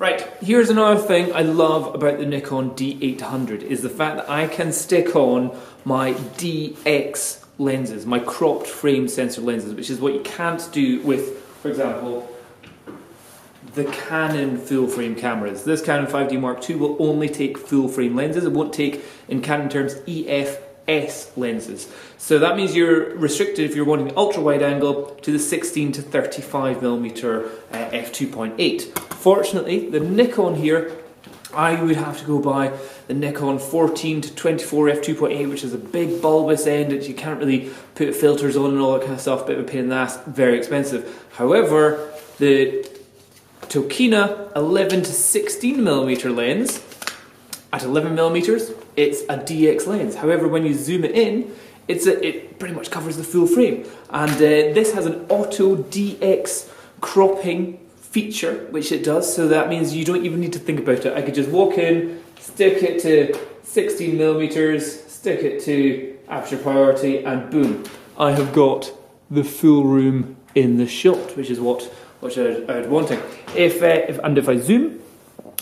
Right, here's another thing I love about the Nikon D800 is the fact that I can stick on my DX lenses, my cropped frame sensor lenses, which is what you can't do with, for example, the Canon full frame cameras. This Canon 5D Mark II will only take full frame lenses. It won't take, in Canon terms, EFS lenses. So that means you're restricted if you're wanting ultra wide angle to the 16 to 35mm f2.8. Fortunately, the Nikon here, I would have to go by the Nikon 14 to 24 f2.8, which is a big bulbous end that you can't really put filters on and all that kind of stuff, bit of a pain in the ass, very expensive. However, the Tokina 11 to 16mm lens, at 11mm, it's a DX lens. However, when you zoom it in, it pretty much covers the full frame. And this has an auto DX cropping feature, which it does, so that means you don't even need to think about it. I could just walk in, stick it to 16mm, stick it to aperture priority, and boom, I have got the full room in the shot, which is what I was wanting. If I zoom,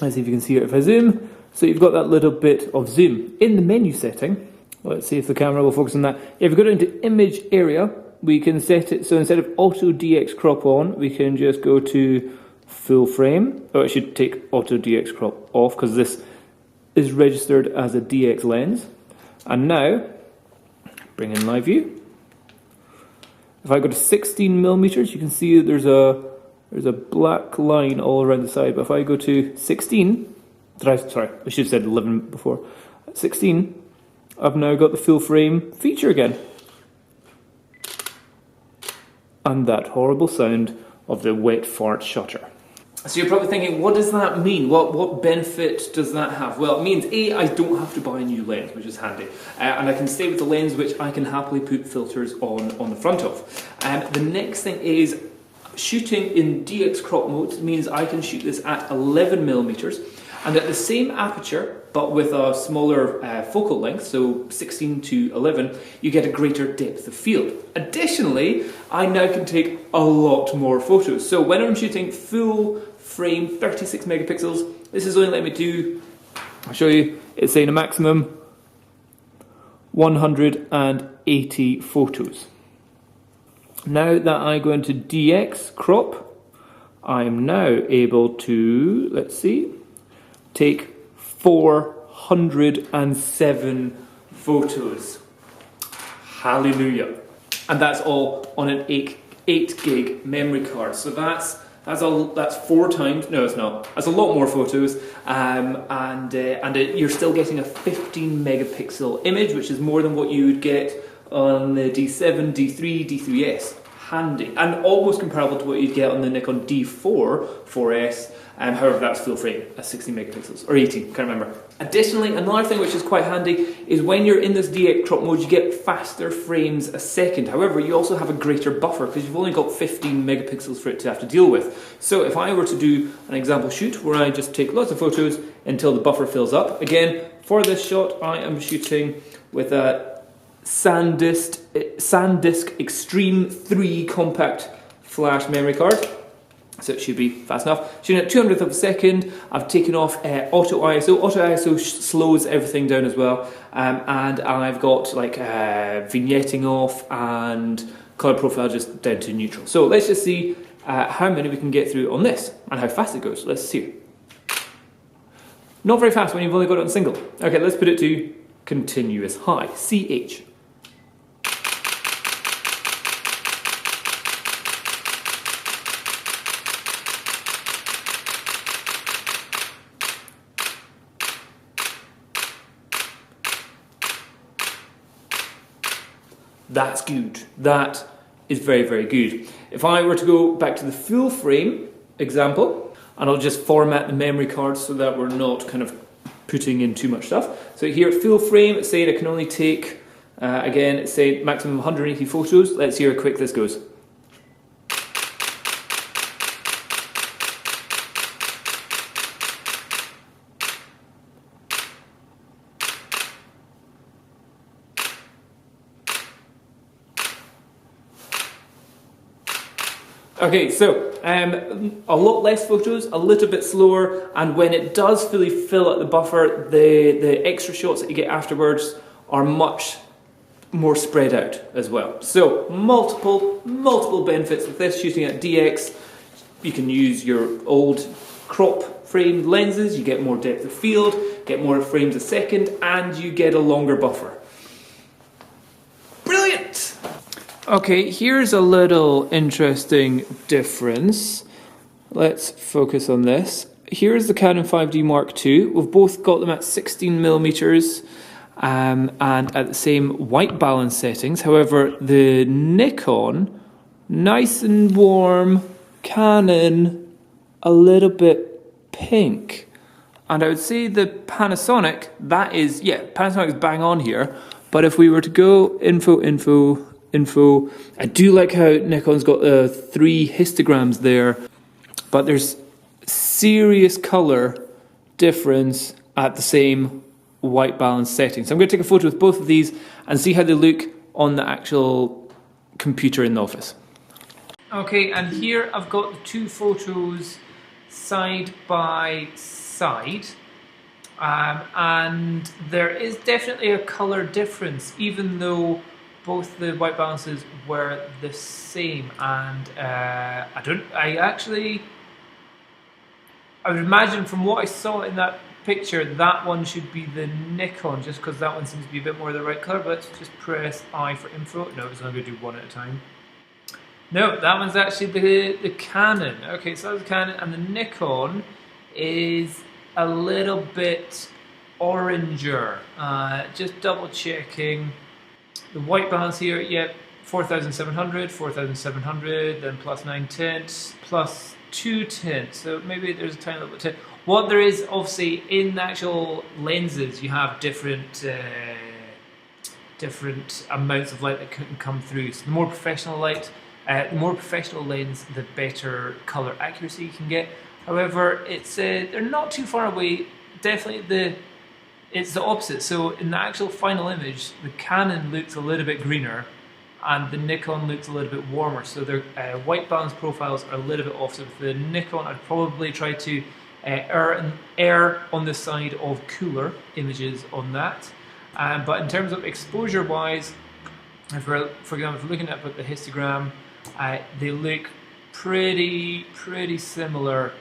let's see if you can see it if I zoom, so you've got that little bit of zoom. In the menu setting, let's see if the camera will focus on that. If we go into image area, we can set it, so instead of auto DX crop on, we can just go to full frame. Oh, I should take auto DX crop off because this is registered as a DX lens. And now, bring in live view. If I go to 16mm, you can see that there's a black line all around the side. But if I go to 16, sorry, I should have said 11 before. 16, I've now got the full frame feature again. And that horrible sound of the wet fart shutter. So you're probably thinking, what does that mean? What benefit does that have? Well, it means A, I don't have to buy a new lens, which is handy. And I can stay with the lens which I can happily put filters on the front of. The next thing is shooting in DX crop mode means I can shoot this at 11mm and at the same aperture, but with a smaller focal length, so 16 to 11, you get a greater depth of field. Additionally, I now can take a lot more photos. So when I'm shooting full frame 36 megapixels, this is only letting me do, I'll show you, it's saying a maximum 180 photos. Now that I go into DX crop, I am now able to, let's see, take 407 photos. Hallelujah. And that's all on an 8 gig memory card. So that's 4 times, no it's not, that's a lot more photos, you're still getting a 15 megapixel image, which is more than what you would get on the D7, D3, D3S. Handy, and almost comparable to what you'd get on the Nikon D4 4S, however that's full frame at 60 megapixels, or 80, can't remember. Additionally, another thing which is quite handy is when you're in this DX crop mode, you get faster frames a second. However, you also have a greater buffer because you've only got 15 megapixels for it to have to deal with. So if I were to do an example shoot where I just take lots of photos until the buffer fills up, again, for this shot I am shooting with a SanDisk Extreme 3 compact flash memory card, so it should be fast enough. Shooting at 200th of a second, I've taken off auto ISO. Auto ISO slows everything down as well, and I've got like vignetting off and color profile just down to neutral. So let's just see how many we can get through on this and how fast it goes. Let's see. Not very fast when you've only got it on single. Okay, let's put it to continuous high, CH. That's good. That is very, very good. If I were to go back to the full frame example, and I'll just format the memory card so that we're not kind of putting in too much stuff. So here at full frame, it's saying I can only take, again, it's saying maximum 180 photos. Let's see how quick this goes. Okay, so a lot less photos, a little bit slower, and when it does fully fill up the buffer, the extra shots that you get afterwards are much more spread out as well. So multiple benefits with this shooting at DX. You can use your old crop framed lenses, you get more depth of field, get more frames a second, and you get a longer buffer. Brilliant! Okay, here's a little interesting difference. Let's focus on this. Here's the Canon 5D Mark II. We've both got them at 16mm and at the same white balance settings. However, the Nikon, nice and warm, Canon, a little bit pink. And I would say the Panasonic, Panasonic is bang on here. But if we were to go info, I do like how Nikon's got 3 histograms there, but there's serious color difference at the same white balance setting. So I'm going to take a photo with both of these and see how they look on the actual computer in the office. Okay, and here I've got the 2 photos side by side. And there is definitely a color difference, even though both the white balances were the same. And I would imagine from what I saw in that picture, that one should be the Nikon, just because that one seems to be a bit more the right color. But let's just press I for info. No, it's only going to do one at a time. No, that one's actually the Canon. Okay, so that's the Canon, and the Nikon is a little bit oranger. Just double checking. The white balance here, yep, 4,700, then plus 9 tints, plus 2 tints. So maybe there's a tiny little bit of tint. What there is, obviously, in the actual lenses, you have different amounts of light that can come through. So the more professional light, the more professional lens, the better color accuracy you can get. However, they're not too far away. Definitely it's the opposite. So in the actual final image, the Canon looks a little bit greener and the Nikon looks a little bit warmer. So their white balance profiles are a little bit off. So with the Nikon, I'd probably try to err on the side of cooler images on that. But in terms of exposure wise, for example, if we're looking at the histogram, they look pretty similar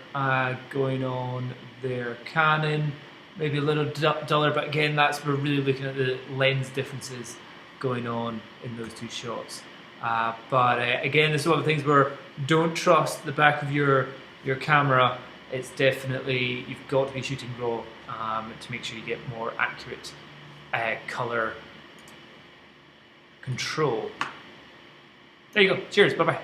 going on there. Canon, maybe a little duller, but again, that's we're really looking at the lens differences going on in those 2 shots. But again, this is one of the things where don't trust the back of your camera. It's definitely, you've got to be shooting raw to make sure you get more accurate color control. There you go. Cheers. Bye bye.